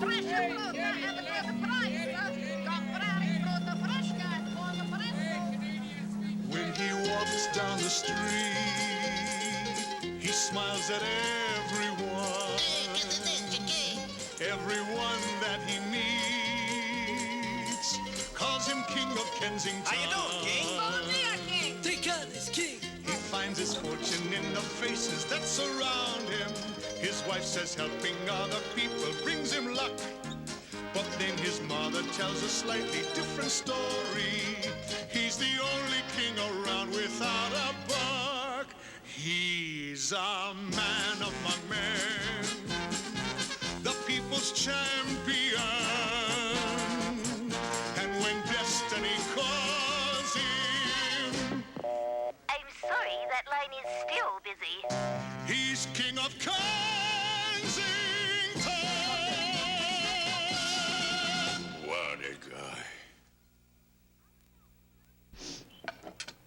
When he walks down the street, he smiles at everyone. Everyone that he meets calls him King of Kensington. How you doing, King? Thank God it's King. He finds his fortune in the faces that surround him. His wife says helping other people brings him luck. But then his mother tells a slightly different story. He's the only king around without a buck. He's a man among men, the people's champion. And when destiny calls him, I'm sorry, that line is still busy. he's king of Kensington. What a guy.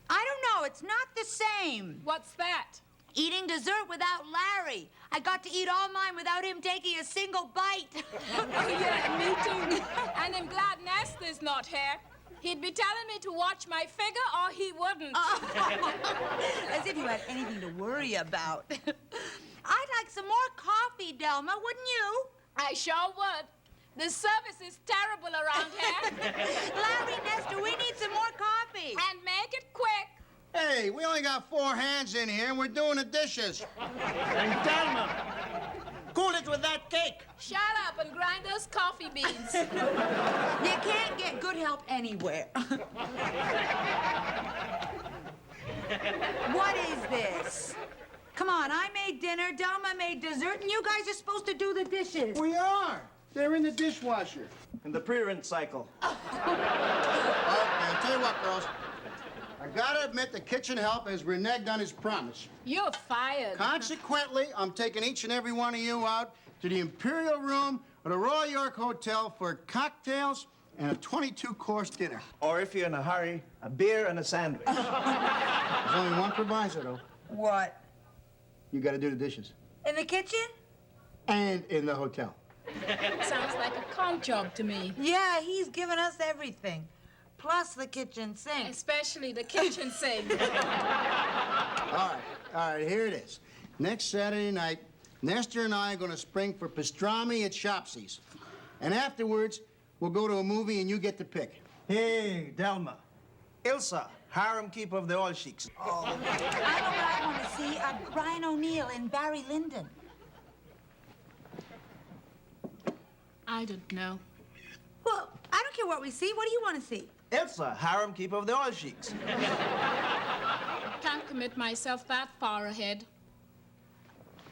I don't know. It's not the same. What's that? Eating dessert without Larry. I got to eat all mine without him taking a single bite. Oh, yeah, me too. And I'm glad Nestor's not here. He'd be telling me to watch my figure or he wouldn't. As if you had anything to worry about. I'd like some more coffee, Delma, wouldn't you? I sure would. The service is terrible around here. Larry, Nestor, we need some more coffee. And make it quick. Hey, we only got 4 hands in here, and we're doing the dishes. And Delma, cool it with that cake. Shut up and grind those coffee beans. You can't get good help anywhere. What is this? Come on, I made dinner, Delma made dessert, and you guys are supposed to do the dishes. We are. They're in the dishwasher. In the pre-rinse cycle. Okay, I'll tell you what, girls. I gotta admit the kitchen help has reneged on his promise. You're fired. Consequently, I'm taking each and every one of you out to the Imperial Room at the Royal York Hotel for cocktails and a 22-course dinner. Or if you're in a hurry, a beer and a sandwich. There's only one proviso, though. What? You gotta do the dishes. In the kitchen? And in the hotel. Sounds like a con job to me. Yeah, he's given us everything. Plus the kitchen sink. Especially the kitchen sink. All right, here it is. Next Saturday night, Nestor and I are gonna spring for pastrami at Shopsy's. And afterwards, we'll go to a movie and you get to pick. Hey, Delma. Ilsa, harem keeper of the oil sheiks. I know what I want to see. Brian O'Neill and Barry Lyndon. I don't know. Well, I don't care what we see. What do you want to see? Ilsa, harem keeper of the oil sheiks. Can't commit myself that far ahead.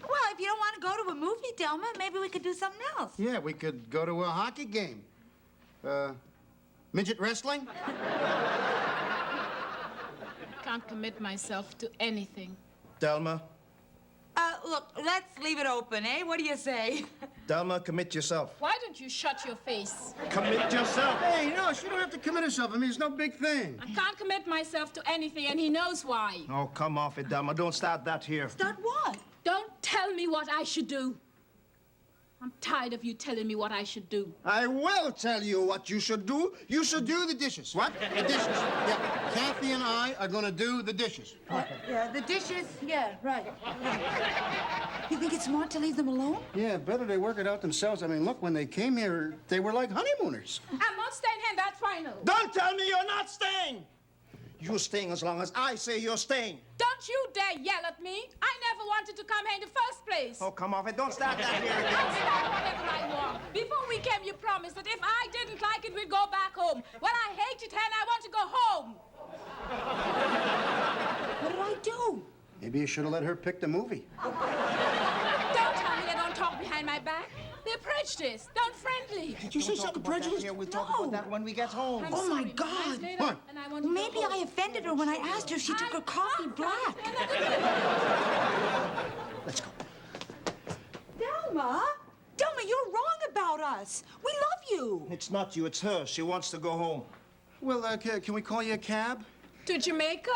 Well, if you don't want to go to a movie, Delma, maybe we could do something else. Yeah, we could go to a hockey game. Midget wrestling? Can't commit myself to anything. Delma, Look, let's leave it open, eh? What do you say? Delma, commit yourself. Why don't you shut your face? Commit yourself. Hey, no, she don't have to commit herself. I mean, it's no big thing. I can't commit myself to anything, and he knows why. Oh, come off it, Delma. Don't start that here. Start what? Don't tell me what I should do. I'm tired of you telling me what I should do. I will tell you what you should do. You should do the dishes. What? The dishes. Yeah, Kathy and I are gonna do the dishes. Yeah, the dishes. Yeah, right. You think it's smart to leave them alone? Yeah, better they work it out themselves. I mean, look, when they came here, they were like honeymooners. I'm not staying here, that's final. Don't tell me you're not staying. You're staying as long as I say you're staying. Don't you dare yell at me. I never wanted to come here in the first place. Oh, come off it. Don't start that here I'll again. start whatever I want. Before we came, you promised that if I didn't like it, we'd go back home. Well, I hate it here and I want to go home. What did I do? Maybe you should have let her pick the movie. Don't tell me they don't talk behind my back. They're prejudiced. Don't friendly. Did you say something prejudiced? Here, we'll talk about that when we get home. I'm Oh, my sorry, God. my eyes made What? up and I want to go Maybe home. I offended her when I asked her if she took her coffee black. Let's go. Delma? Delma, you're wrong about us. We love you. It's not you, it's her. She wants to go home. Well, can we call you a cab? To Jamaica?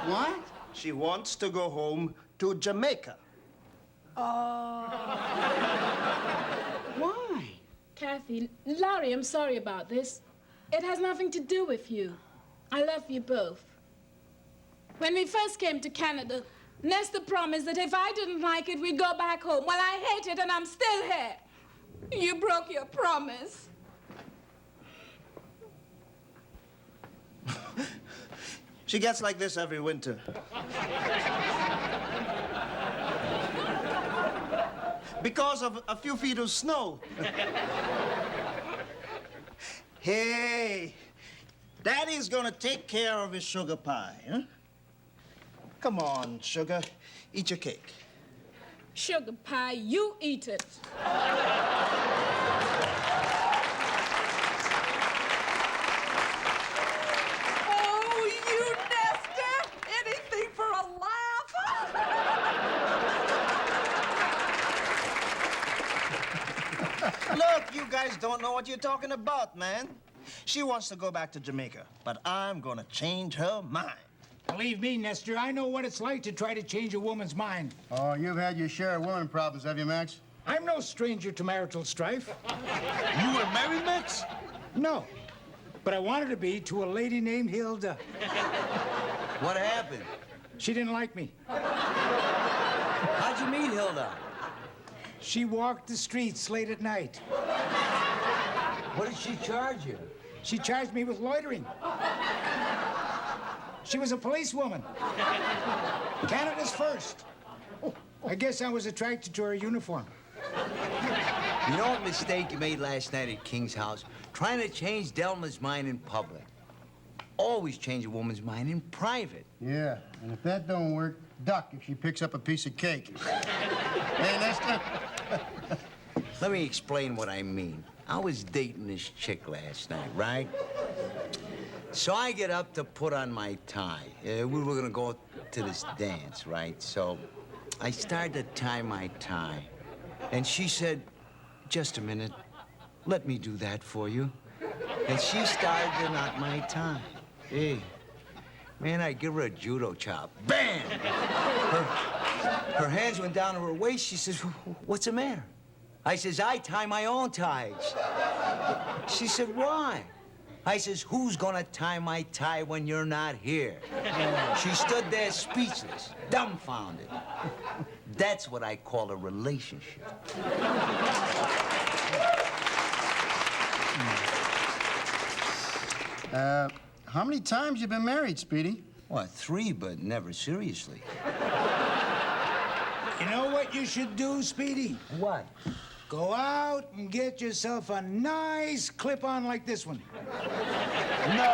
What? She wants to go home to Jamaica. Oh. Kathy, Larry, I'm sorry about this. It has nothing to do with you. I love you both. When we first came to Canada, Nestor promised that if I didn't like it, we'd go back home. Well, I hate it, and I'm still here. You broke your promise. She gets like this every winter. Because of a few feet of snow. Hey, Daddy's gonna take care of his sugar pie, huh? Come on, sugar, eat your cake. Sugar pie, you eat it. Oh, you Nestor! Anything for a laugh! Look, you guys don't know what you're talking about, man. She wants to go back to Jamaica, but I'm gonna change her mind. Believe me, Nestor, I know what it's like to try to change a woman's mind. Oh, you've had your share of women problems, have you, Max? I'm no stranger to marital strife. You were married, Max? No, but I wanted to be to a lady named Hilda. What happened? She didn't like me. How'd you meet Hilda? She walked the streets late at night. What did she charge you? She charged me with loitering. She was a policewoman. Canada's first. I guess I was attracted to her uniform. You know what mistake you made last night at King's house? Trying to change Delma's mind in public. Always change a woman's mind in private. Yeah, and if that don't work, duck if she picks up a piece of cake. Hey, Nestor. Let me explain what I mean. I was dating this chick last night, right? So I get up to put on my tie. We were gonna go to this dance, right? So I started to tie my tie. And she said, just a minute, let me do that for you. And she started to knot my tie. Hey, man, I give her a judo chop. Bam! Her hands went down to her waist. She says, what's the matter? I says, I tie my own ties. She said, why? I says, who's gonna tie my tie when you're not here? She stood there speechless, dumbfounded. That's what I call a relationship. How many times you been married, Speedy? What, 3, but never seriously. You know what you should do, Speedy? What? Go out and get yourself a nice clip-on like this one. No.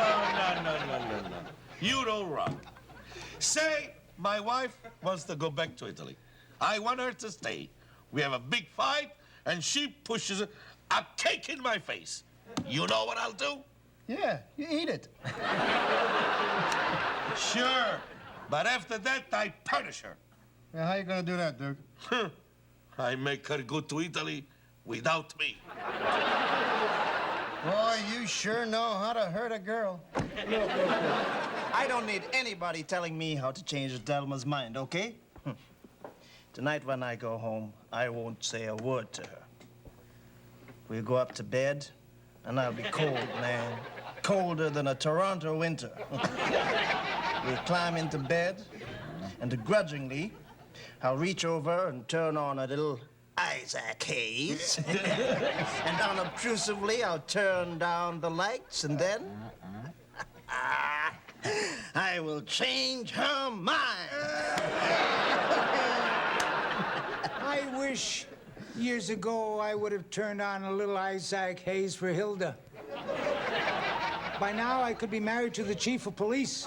You don't run. Say, my wife wants to go back to Italy. I want her to stay. We have a big fight, and she pushes a cake in my face. You know what I'll do? Yeah, you eat it. Sure. But after that, I punish her. Yeah, how you gonna do that, Duke? I make her go to Italy without me. Boy, you sure know how to hurt a girl. Look. I don't need anybody telling me how to change Delma's mind, okay? Tonight when I go home, I won't say a word to her. We'll go up to bed, and I'll be cold, man. Colder than a Toronto winter. We'll climb into bed, and grudgingly, I'll reach over and turn on a little Isaac Hayes. And unobtrusively, I'll turn down the lights, and then I will change her mind. I wish years ago I would have turned on a little Isaac Hayes for Hilda. By now, I could be married to the chief of police.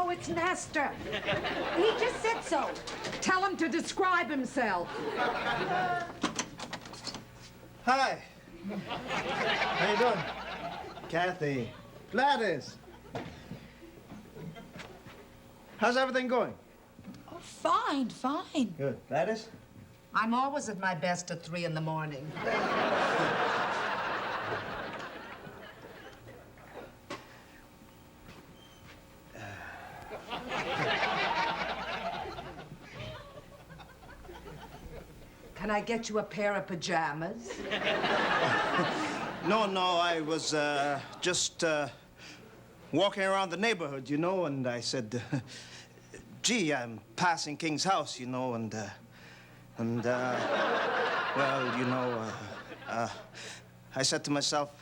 It's Nestor. He just said so. Tell him to describe himself. Hi. How you doing? Kathy. Gladys. How's everything going? Oh, fine, fine. Good. Gladys? I'm always at my best at 3 in the morning. Can I get you a pair of pajamas? No, I was just walking around the neighborhood, you know, and I said, gee, I'm passing King's house, you know, and well, you know, I said to myself,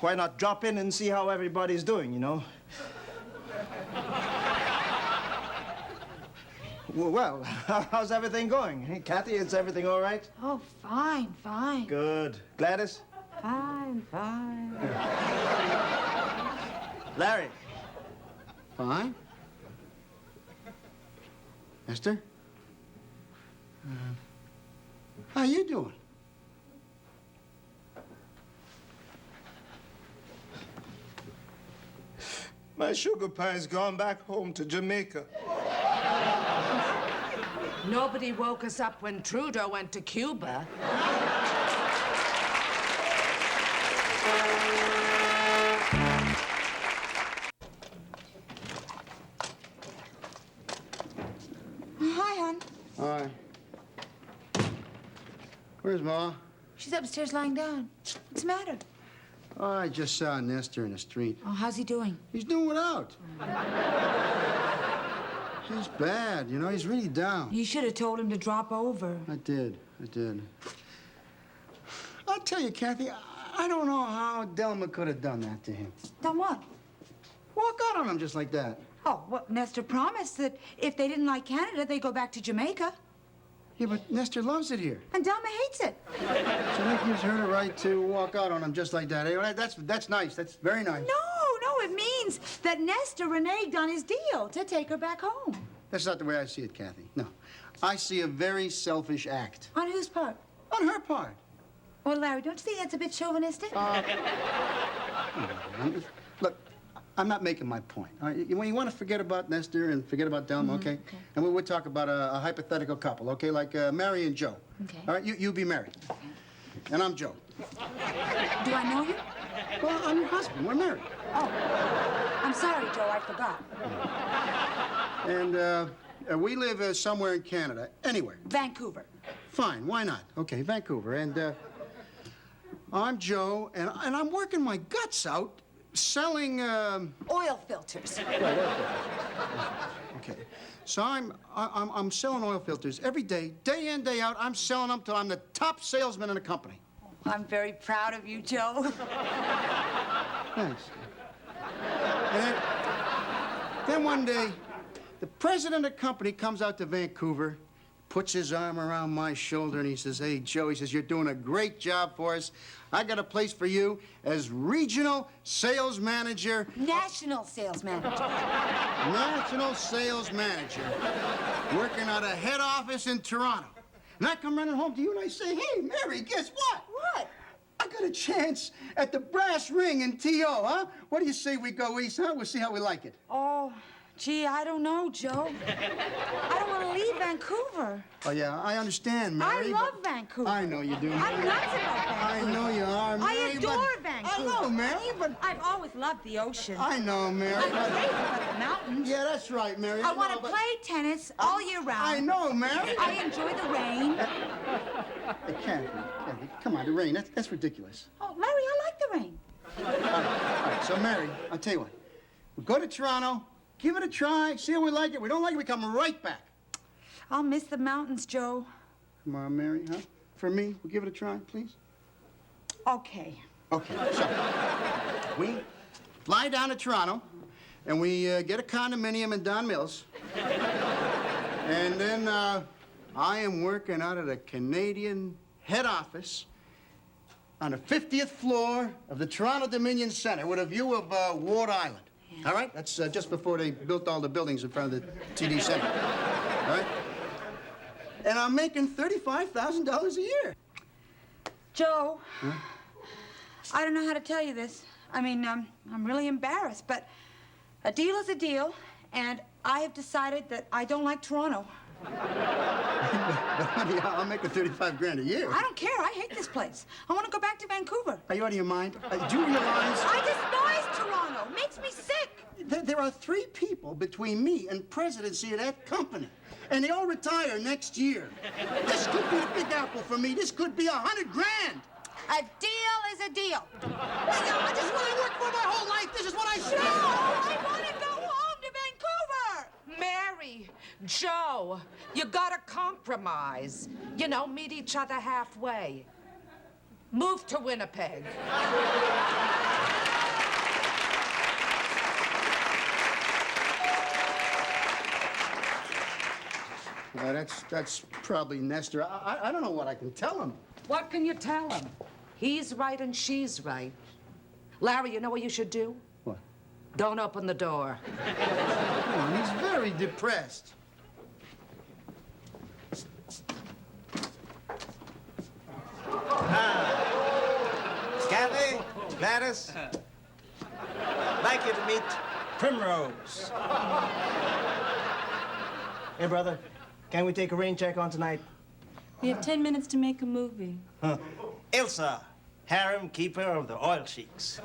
why not drop in and see how everybody's doing, you know? Well, how's everything going? Hey, Kathy, is everything all right? Oh, fine, fine. Good. Gladys? Fine, fine. Larry? Fine. Nestor? How you doing? My sugar pie's gone back home to Jamaica. Nobody woke us up when Trudeau went to Cuba. Hi, hon. Hi. Where's Ma? She's upstairs lying down. What's the matter? Oh, I just saw Nestor in the street. Oh, how's he doing? He's doing without. He's bad, you know, he's really down. You should have told him to drop over. I did. I'll tell you, Kathy, I don't know how Delma could have done that to him. Done what? Walk out on him just like that. Oh, well, Nestor promised that if they didn't like Canada, they'd go back to Jamaica. Yeah, but Nestor loves it here. And Delma hates it. So that gives her the right to walk out on him just like that. Hey, that's nice. That's very nice. No, it means that Nestor reneged on his deal to take her back home. That's not the way I see it, Kathy. No. I see a very selfish act. On whose part? On her part. Well, Larry, don't you think that's a bit chauvinistic? Look, I'm not making my point. All right? When you want to forget about Nestor and forget about Delma, okay? And we'll talk about a hypothetical couple, okay? Like Mary and Joe. Okay. All right, you be Mary. And I'm Joe. Do I know you? Well, I'm your husband. We're married. Oh, I'm sorry, Joe, I forgot. And we live somewhere in Canada. Anywhere. Vancouver. Fine, why not? Okay, Vancouver. And I'm Joe, and I'm working my guts out selling... Oil filters. Okay. So I'm selling oil filters every day in, day out. I'm selling them till I'm the top salesman in the company. I'm very proud of you, Joe. Thanks. And then one day, the president of the company comes out to Vancouver, puts his arm around my shoulder, and he says, hey, Joe, he says, you're doing a great job for us. I got a place for you as regional sales manager. National sales manager. National sales manager, working out of head office in Toronto. And I come running home to you and I say, hey, Mary, guess what? What? I got a chance at the brass ring in T.O., huh? What do you say we go east, huh? We'll see how we like it. Oh, gee, I don't know, Joe. I don't want to leave Vancouver. Oh, yeah, I understand, Mary. I love Vancouver. I know you do, Mary. I'm nuts about Vancouver. I know you are, Mary. I adore Vancouver. I know, Mary, but... I've always loved the ocean. I know, Mary. I'm crazy about the mountains. Yeah, that's right, Mary. I want know, to but... play tennis all year round. I know, Mary. I enjoy the rain. Hey, Kathy, come on, the rain, that's ridiculous. Oh, Larry, I like the rain. All right, so, Mary, I'll tell you what. We'll go to Toronto, give it a try, see how we like it. We don't like it, we come right back. I'll miss the mountains, Joe. Come on, Mary, huh? For me, we'll give it a try, please. Okay. Okay, so we fly down to Toronto, and we get a condominium in Don Mills. And then I am working out of the Canadian head office on the 50th floor of the Toronto Dominion Center with a view of Ward Island. Yeah. All right? That's just before they built all the buildings in front of the TD Center. All right? And I'm making $35,000 a year. Joe, I don't know how to tell you this. I mean, I'm really embarrassed, but a deal is a deal, and I have decided that I don't like Toronto. But honey, I'll make it 35 grand a year. I don't care. I hate this place. I want to go back to Vancouver. Are you out of your mind? Do you realize? I despise Toronto. It makes me sick. There are 3 people between me and presidency of that company, and they all retire next year. This could be the Big Apple for me. This could be 100 grand. A deal is a deal. Well, this is what I worked for my whole life. This is what I said. No, I want to go home to Vancouver. Mary, Joe, you gotta compromise. You know, meet each other halfway. Move to Winnipeg. That's probably Nestor. I don't know what I can tell him. What can you tell him? He's right and she's right. Larry, you know what you should do? What? Don't open the door. Come on, he's very depressed. Kathy, Gladys, I'd like you to meet Primrose. Hey, brother, can we take a rain check on tonight? We have 10 minutes to make a movie. Ilsa, harem keeper of the oil sheiks.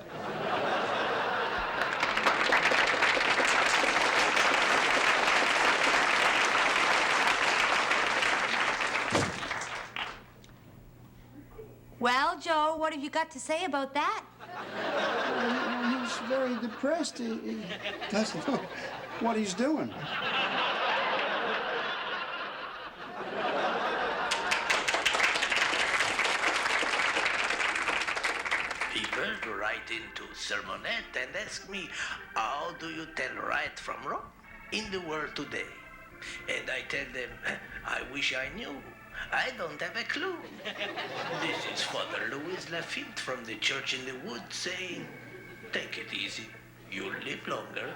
Well, Joe, what have you got to say about that? He's very depressed. He doesn't know what he's doing. People write into Sermonette and ask me, how do you tell right from wrong in the world today? And I tell them, I wish I knew. I don't have a clue. This is Father Louis Lafitte from the church in the woods saying, take it easy, you'll live longer.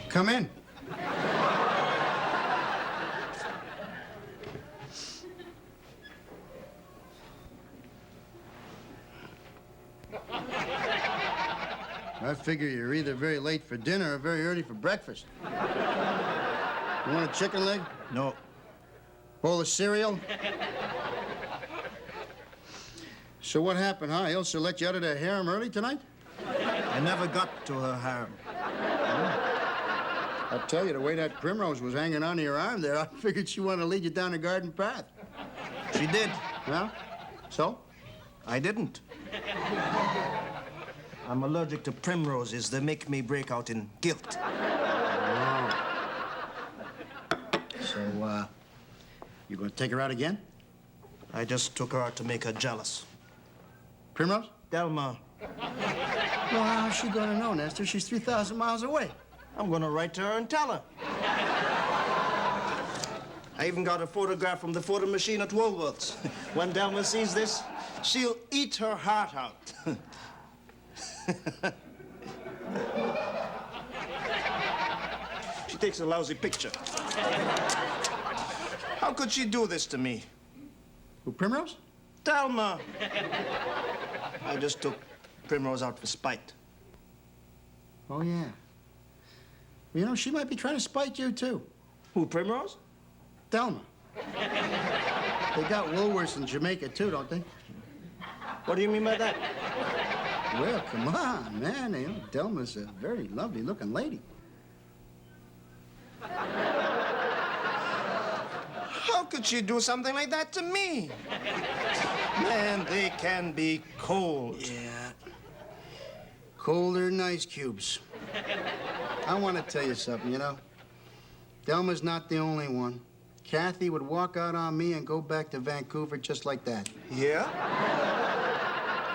Come in. I figure you're either very late for dinner or very early for breakfast. You want a chicken leg? No. Bowl of cereal? So what happened, huh? Ilsa let you out of the harem early tonight? I never got to her harem. I tell you, the way that Primrose was hanging onto your arm there, I figured she wanted to lead you down the garden path. She did. Well, so? I didn't. I'm allergic to primroses. They make me break out in guilt. Oh. So, you gonna take her out again? I just took her out to make her jealous. Primrose? Delma. Well, how's she gonna know, Nestor? She's 3,000 miles away. I'm gonna write to her and tell her. I even got a photograph from the photo machine at Woolworth's. When Delma sees this, she'll eat her heart out. She takes a lousy picture. How could she do this to me? Who, Primrose? Delma. I just took Primrose out for spite. Oh, yeah. Well, you know, she might be trying to spite you, too. Who, Primrose? Delma. They got Woolworths in Jamaica, too, don't they? What do you mean by that? Well, come on, man. You know, Delma's a very lovely-looking lady. How could she do something like that to me? Man, they can be cold. Yeah. Colder than ice cubes. I want to tell you something, you know. Delma's not the only one. Kathy would walk out on me and go back to Vancouver just like that. Yeah?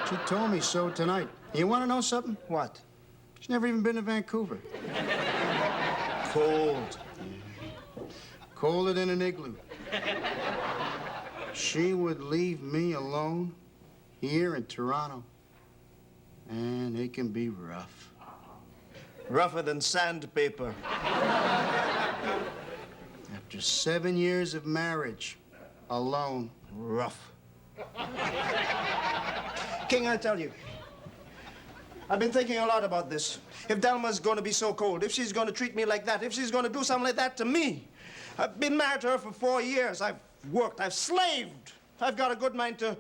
She told me so tonight. You want to know something? What? She's never even been to Vancouver. Cold. Yeah. Colder than an igloo. She would leave me alone here in Toronto. And it can be rough. Rougher than sandpaper. After 7 years of marriage, alone. Rough. King, I tell you, I've been thinking a lot about this. If Delma's going to be so cold, if she's going to treat me like that, if she's going to do something like that to me. I've been married to her for 4 years. I've worked, I've slaved. I've got a good mind to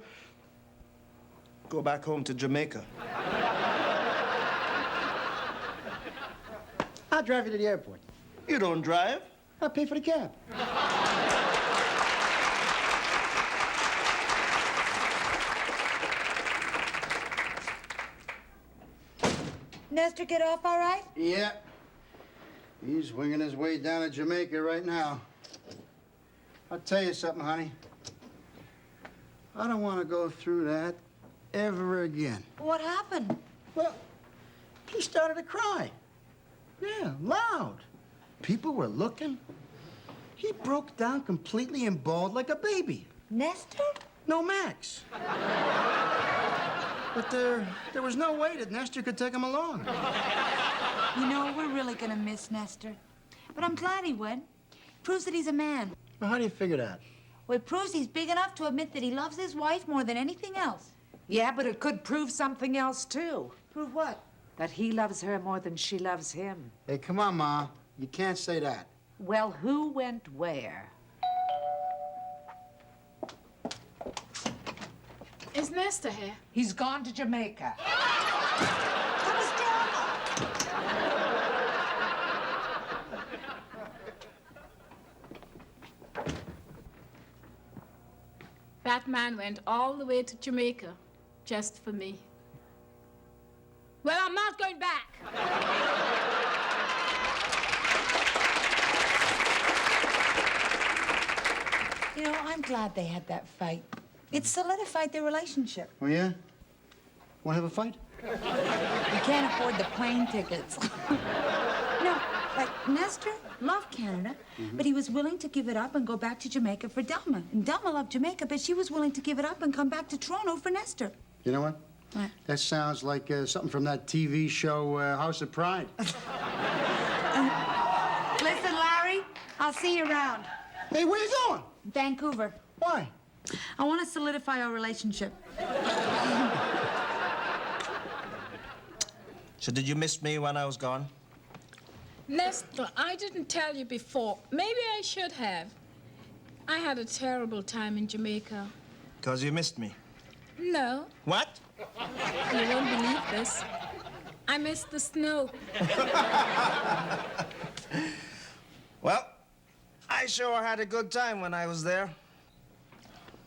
go back home to Jamaica. I'll drive you to the airport. You don't drive. I'll pay for the cab. Nestor get off all right? Yeah. He's winging his way down to Jamaica right now. I'll tell you something, honey. I don't want to go through that ever again. What happened? Well, he started to cry. Yeah, loud. People were looking. He broke down completely and bawled like a baby. Nestor? No, Max. But there was no way that Nestor could take him along. You know, we're really gonna miss Nestor. But I'm glad he went. Proves that he's a man. Well, how do you figure that? Well, it proves he's big enough to admit that he loves his wife more than anything else. Yeah, but it could prove something else, too. Prove what? That he loves her more than she loves him. Hey, come on, Ma. You can't say that. Well, who went where? Is Nestor here? He's gone to Jamaica. That was Delma. That man went all the way to Jamaica just for me. Well, I'm not going back. You know, I'm glad they had that fight. It solidified their relationship. Oh, yeah? Want to have a fight? You can't afford the plane tickets. No, like, Nestor loved Canada, but he was willing to give it up and go back to Jamaica for Delma. And Delma loved Jamaica, but she was willing to give it up and come back to Toronto for Nestor. You know what? What? That sounds like something from that TV show, House of Pride. Listen, Larry, I'll see you around. Hey, where you going? Vancouver. Why? I want to solidify our relationship. So did you miss me when I was gone? Nestor, I didn't tell you before. Maybe I should have. I had a terrible time in Jamaica. Because you missed me. No, What? you won't believe this. I missed the snow. Well, I sure had a good time when I was there.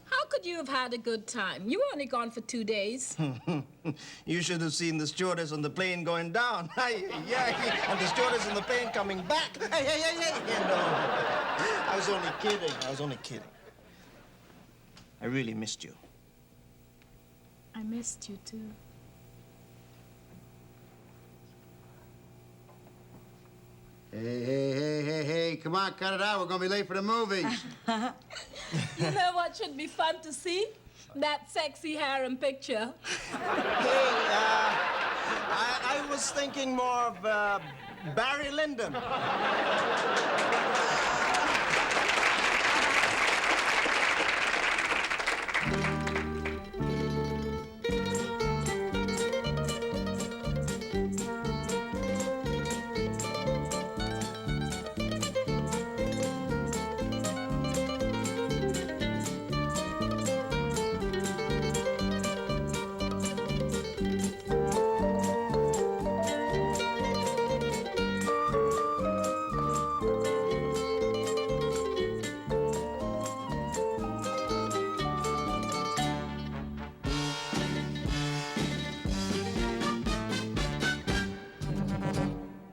How could you have had a good time? You were only gone for 2 days. You should have seen the stewardess on the plane going down. Yeah, and the stewardess on the plane coming back. Hey. No. I was only kidding. I really missed you. I missed you, too. Hey, come on, cut it out. We're going to be late for the movies. You know what should be fun to see? That sexy harem picture. Hey, I was thinking more of Barry Lyndon.